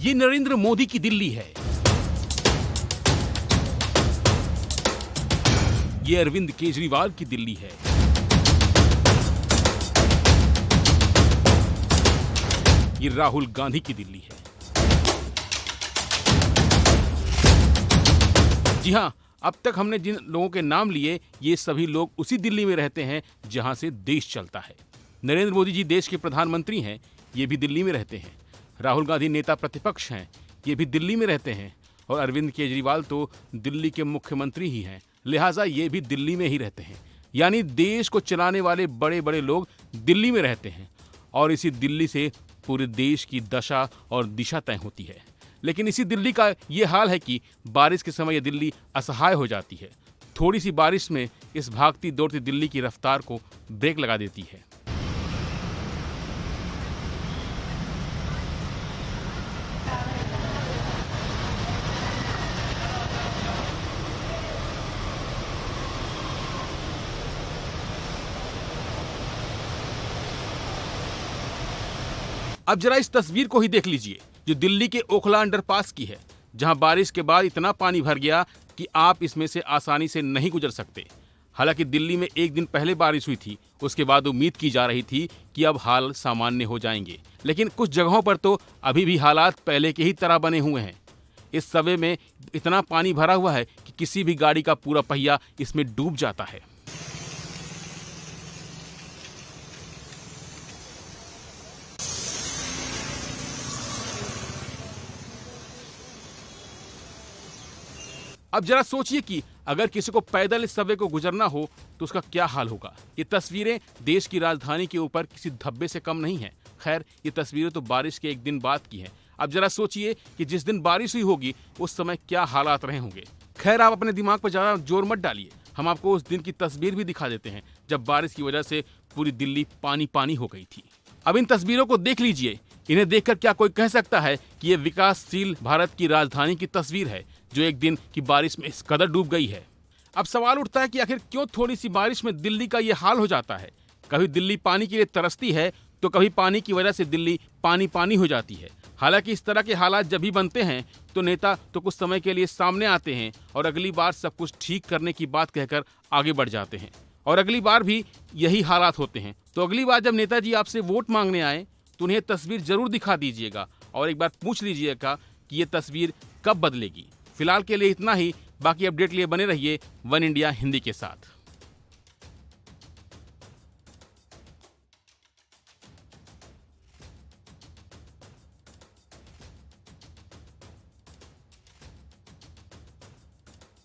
ये नरेंद्र मोदी की दिल्ली है। ये अरविंद केजरीवाल की दिल्ली है। ये राहुल गांधी की दिल्ली है। जी हां, अब तक हमने जिन लोगों के नाम लिए, ये सभी लोग उसी दिल्ली में रहते हैं जहां से देश चलता है। नरेंद्र मोदी जी देश के प्रधानमंत्री हैं, ये भी दिल्ली में रहते हैं। राहुल गांधी नेता प्रतिपक्ष हैं, ये भी दिल्ली में रहते हैं। और अरविंद केजरीवाल तो दिल्ली के मुख्यमंत्री ही हैं, लिहाजा ये भी दिल्ली में ही रहते हैं। यानी देश को चलाने वाले बड़े बड़े लोग दिल्ली में रहते हैं और इसी दिल्ली से पूरे देश की दशा और दिशा तय होती है। लेकिन इसी दिल्ली का ये हाल है कि बारिश के समय ये दिल्ली असहाय हो जाती है। थोड़ी सी बारिश में इस भागती दौड़ती दिल्ली की रफ्तार को ब्रेक लगा देती है। अब जरा इस तस्वीर को ही देख लीजिए, जो दिल्ली के ओखला अंडरपास की है, जहां बारिश के बाद इतना पानी भर गया कि आप इसमें से आसानी से नहीं गुजर सकते। हालांकि दिल्ली में एक दिन पहले बारिश हुई थी, उसके बाद उम्मीद की जा रही थी कि अब हाल सामान्य हो जाएंगे, लेकिन कुछ जगहों पर तो अभी भी हालात पहले के ही तरह बने हुए हैं। इस सबवे में इतना पानी भरा हुआ है कि किसी भी गाड़ी का पूरा पहिया इसमें डूब जाता है। अब जरा सोचिए कि अगर किसी को पैदल इस सबवे को गुजरना हो तो उसका क्या हाल होगा। ये तस्वीरें देश की राजधानी के ऊपर किसी धब्बे से कम नहीं है। खैर, ये तस्वीरें तो बारिश के एक दिन बाद की हैं। अब जरा सोचिए कि जिस दिन बारिश हुई होगी उस समय क्या हालात रहे होंगे। खैर, आप अपने दिमाग पर ज्यादा जोर मत डालिए, हम आपको उस दिन की तस्वीर भी दिखा देते हैं जब बारिश की वजह से पूरी दिल्ली पानी पानी हो गई थी। अब इन तस्वीरों को देख लीजिए। इन्हें देखकर क्या कोई कह सकता है कि ये विकासशील भारत की राजधानी की तस्वीर है जो एक दिन की बारिश में इस कदर डूब गई है। अब सवाल उठता है कि आखिर क्यों थोड़ी सी बारिश में दिल्ली का ये हाल हो जाता है। कभी दिल्ली पानी के लिए तरसती है तो कभी पानी की वजह से दिल्ली पानी पानी हो जाती है। हालांकि इस तरह के हालात जब भी बनते हैं तो नेता तो कुछ समय के लिए सामने आते हैं और अगली बार सब कुछ ठीक करने की बात कहकर आगे बढ़ जाते हैं, और अगली बार भी यही हालात होते हैं। तो अगली बार जब नेताजी आपसे वोट मांगने आए तो उन्हें तस्वीर जरूर दिखा दीजिएगा और एक बार पूछ लीजिएगा कि ये तस्वीर कब बदलेगी। फिलहाल के लिए इतना ही, बाकी अपडेट लिए बने रहिए वन इंडिया हिंदी के साथ।